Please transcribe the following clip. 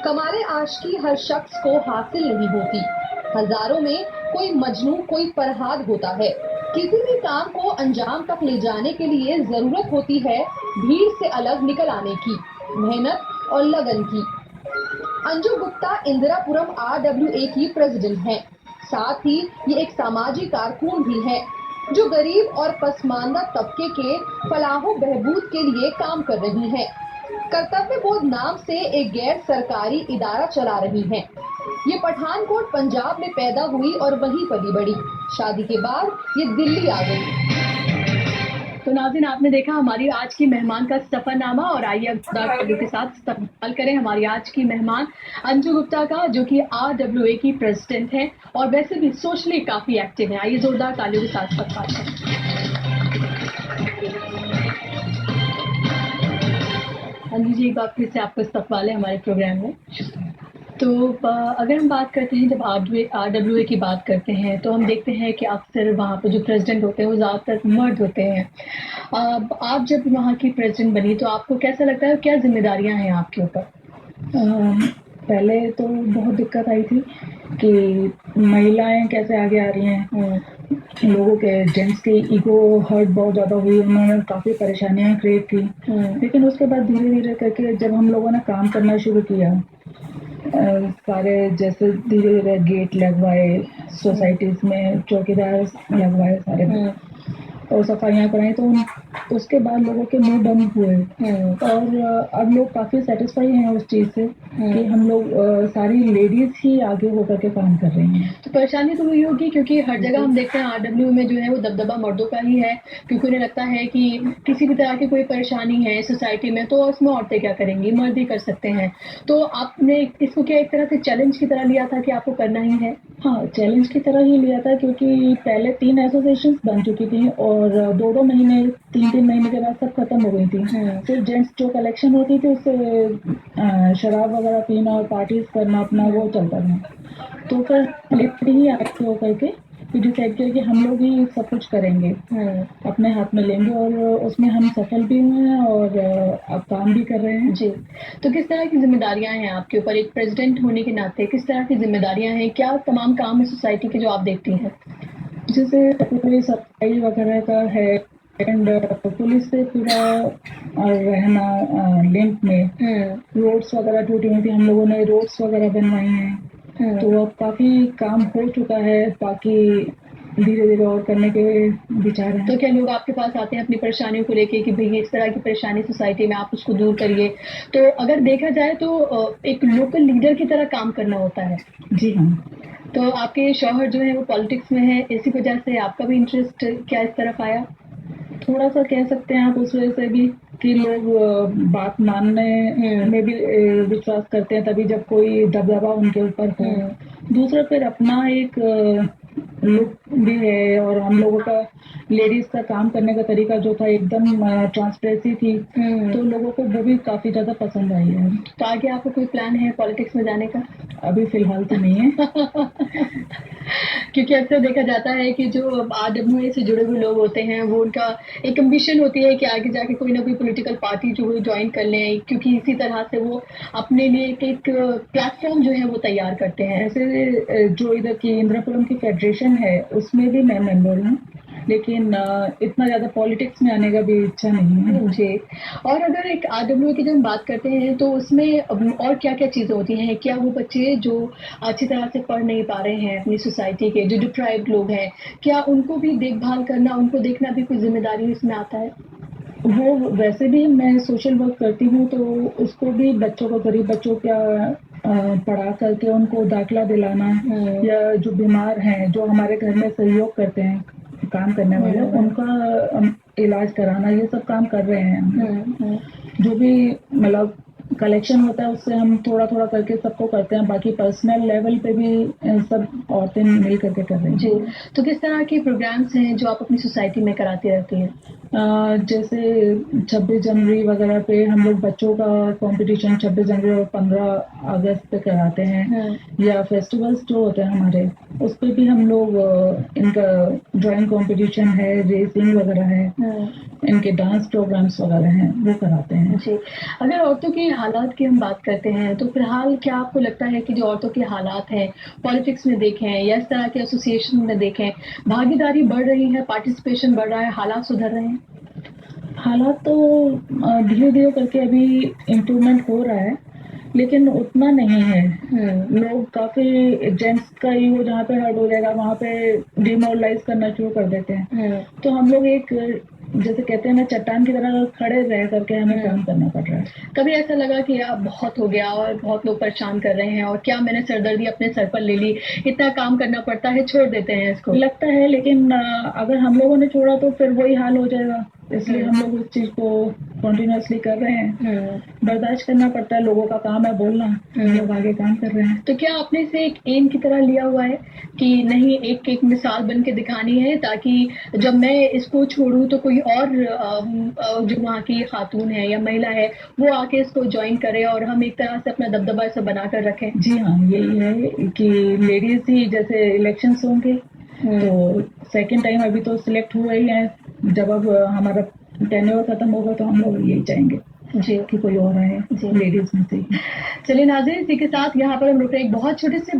कमाले आशिकी हर शख्स को हासिल नहीं होती। हजारों में कोई मजनू, कोई फरहाद होता है। किसी भी काम को अंजाम तक ले जाने के लिए जरूरत होती है भीड़ से अलग निकल आने की, मेहनत और लगन की। अंजू गुप्ता इंदिरापुरम RWA की प्रेसिडेंट हैं। साथ ही ये एक सामाजिक कारकुन भी है जो गरीब और पसमानदा तबके के फलाहो बहबूद के लिए काम कर रही हैं। कर्तव्य बोध नाम से एक गैर सरकारी इदारा चला रही हैं। ये पठानकोट पंजाब में पैदा हुई और वहीं पली बड़ी। शादी के बाद ये दिल्ली आ गई। तो नाज़रीन, आपने देखा हमारी आज की मेहमान का सफरनामा, और आइए अब के साथ इस्तेमाल करें हमारी आज की मेहमान अंजू गुप्ता का, जो कि RWA की प्रेसिडेंट है और वैसे भी सोशली काफी एक्टिव है। आइए जोरदार तालियों के साथ इस्तेमाल करें। अंजू जी, एक बार फिर से आपको इस्तकबाल है हमारे प्रोग्राम में। तो अगर हम बात करते हैं, जब RWA की बात करते हैं तो हम देखते हैं कि अक्सर वहाँ पर जो प्रेसिडेंट होते हैं वो ज़्यादातर मर्द होते हैं। आप जब वहाँ की प्रेसिडेंट बनी तो आपको कैसा लगता है, क्या जिम्मेदारियाँ हैं आपके ऊपर? पहले तो बहुत दिक्कत आई थी कि महिलाएं कैसे आगे आ रही हैं। लोगों के जेंट्स की ईगो हर्ट बहुत ज़्यादा हुई, उन्होंने काफ़ी परेशानियां क्रिएट की। लेकिन उसके बाद धीरे धीरे करके जब हम लोगों ने काम करना शुरू किया, सारे जैसे धीरे धीरे गेट लगवाए, सोसाइटीज में चौकीदार लगवाए सारे, और सफाइयाँ कराई, तो उसके बाद लोगों के मुंह बंद हुए। और अब लोग काफ़ी सेटिस्फाई हैं उस चीज़ से कि हम लोग सारी लेडीज ही आगे होकर के काम कर रही हैं। तो परेशानी तो वही होगी, क्योंकि हर जगह हम देखते हैं RWA में जो है वो दबदबा मर्दों का ही है, क्योंकि उन्हें लगता है कि किसी भी तरह की कोई परेशानी है सोसाइटी में तो उसमें औरतें क्या करेंगी, मर्द ही कर सकते हैं। तो आपने इसको क्या एक तरह से चैलेंज की तरह लिया था कि आपको करना ही है? हाँ, चैलेंज की तरह ही लिया था, क्योंकि पहले 3 एसोसिएशंस बन चुकी थी और 2-2 महीने 3-3 महीने के बाद सब खत्म हो गई थी। सिर्फ जेंट्स जो कलेक्शन होती थी उससे शराब वगैरह पीना और पार्टीज करना अपना वो चलता था। तो फिर लेडी ही आगे होकर के डिसाइड किया कि हम लोग ही सब कुछ करेंगे, अपने हाथ में लेंगे, और उसमें हम सफल भी हुए हैं और अब काम भी कर रहे हैं। जी, तो किस तरह की जिम्मेदारियां हैं आपके ऊपर एक प्रेसिडेंट होने के नाते? किस तरह की जिम्मेदारियां हैं, क्या तमाम काम है सोसाइटी के जो आप देखती हैं? जैसे पूरी सफाई वगैरह का है, एंड पुलिस से पूरा रहना लिंक में। रोड्स वगैरह टूटी हुई थी, हम लोगों ने रोड्स वगैरह बनवाई हैं। तो अब काफी काम हो चुका है, बाकी धीरे धीरे और करने के विचार हैं। तो क्या लोग आपके पास आते हैं अपनी परेशानियों को लेके कि भई इस तरह की परेशानी सोसाइटी में, आप उसको दूर करिए? तो अगर देखा जाए तो एक लोकल लीडर की तरह काम करना होता है। जी हाँ। तो आपके शौहर जो है वो पॉलिटिक्स में है, इसी वजह से आपका भी इंटरेस्ट क्या इस तरफ आया? थोड़ा सा कह सकते हैं आप, उस वजह से भी कि लोग बात मानने में भी विश्वास करते हैं तभी जब कोई दबदबा उनके ऊपर हो। दूसरा फिर अपना एक लुक भी है, और हम लोगों का लेडीज का काम करने का तरीका जो था एकदम ट्रांसपेरेंसी थी, तो लोगों को वो भी काफी ज्यादा पसंद आई है। तो आगे आपका कोई प्लान है पॉलिटिक्स में जाने का? अभी फिलहाल तो नहीं है। क्योंकि अक्सर देखा जाता है कि जो RWA से जुड़े हुए लोग होते हैं वो उनका एक एम्बिशन होती है कि आगे जाके कोई ना कोई पॉलिटिकल पार्टी जो है ज्वाइन कर लें, क्योंकि इसी तरह से वो अपने लिए एक प्लेटफॉर्म जो है वो तैयार करते हैं। ऐसे जो इधर की इंदिरापुरम की फेडरेशन है उसमें भी मैं मेंबर हूँ, लेकिन इतना ज़्यादा पॉलिटिक्स में आने का भी इच्छा नहीं है। जी, और अगर एक RWA की जब हम बात करते हैं तो उसमें और क्या क्या चीज़ें होती हैं? क्या वो बच्चे जो अच्छी तरह से पढ़ नहीं पा रहे हैं अपनी सोसाइटी के, जो डिप्राइव्ड लोग हैं, क्या उनको भी देखभाल करना, उनको देखना भी कोई जिम्मेदारी इसमें आता है? वो वैसे भी मैं सोशल वर्क करती हूँ, तो उसको भी बच्चों को, गरीब बच्चों का पढ़ा करके उनको दाखिला दिलाना, या जो बीमार हैं, जो हमारे घर में सहयोग करते हैं काम करने वाले, उनका इलाज कराना, ये सब काम कर रहे हैं। जो भी मतलब कलेक्शन होता है उससे हम थोड़ा थोड़ा करके सबको करते हैं, बाकी पर्सनल लेवल पे भी सब औरतें मिल करके कर रही हैं। जी, तो किस तरह के प्रोग्राम्स हैं जो आप अपनी सोसाइटी में कराती रहती हैं? जैसे 26 जनवरी वगैरह पे हम लोग बच्चों का कंपटीशन 26 जनवरी और 15 अगस्त पे कराते हैं, या फेस्टिवल्स जो होते हैं हमारे, उस पे भी हम लोग इनका ड्राइंग कंपटीशन है, रेसिंग वगैरह है, इनके डांस प्रोग्राम्स वगैरह हैं, वो कराते हैं। जी, अगर औरतों के हालात की हम बात करते हैं तो फिलहाल क्या आपको लगता है कि जो औरतों के हालात हैं, पॉलिटिक्स में देखें या इस तरह के एसोसिएशन में देखें, भागीदारी बढ़ रही है, पार्टिसिपेशन बढ़ रहा है, हालात सुधर रहे हैं? हालात तो धीरे-धीरे करके अभी इम्प्रूवमेंट हो रहा है, लेकिन उतना नहीं है। लोग काफ़ी जेंट्स का ईगो जहाँ पे हर्ट हो जाएगा, वहाँ पे डिमोरलाइज़ करना शुरू कर देते हैं। तो हम लोग एक जैसे कहते हैं ना, चट्टान की तरह खड़े रह करके हमें काम करना पड़ रहा है। कभी ऐसा लगा कि अब बहुत हो गया और बहुत लोग परेशान कर रहे हैं और क्या मैंने सरदर्दी अपने सर पर ले ली, इतना काम करना पड़ता है, छोड़ देते हैं इसको? लगता है, लेकिन अगर हम लोगों ने छोड़ा तो फिर वही हाल हो जाएगा, इसलिए हम लोग उस चीज़ को कंटिन्यूअसली कर रहे हैं। बर्दाश्त करना पड़ता है, लोगों का काम है बोलना, हम लोग आगे काम कर रहे हैं। तो क्या आपने इसे एक एम की तरह लिया हुआ है कि नहीं, एक मिसाल बन के दिखानी है, ताकि जब मैं इसको छोड़ूं तो कोई और जो वहाँ की खातून है या महिला है वो आके इसको ज्वाइन करे और हम एक तरह से अपना दबदबा इसे बनाकर रखें? जी हाँ, यही है कि लेडीज ही जैसे इलेक्शंस होंगे तो सेकंड टाइम अभी तो सिलेक्ट हुए ही हैं, जब अब हमारा टेन्योर खत्म होगा तो हम लोग यही चाहेंगे जी कि कोई और आए लेडीज में से। चलिए नाज़रीन, इसी के साथ यहाँ पर हम रुक रहे हैं एक बहुत छोटे से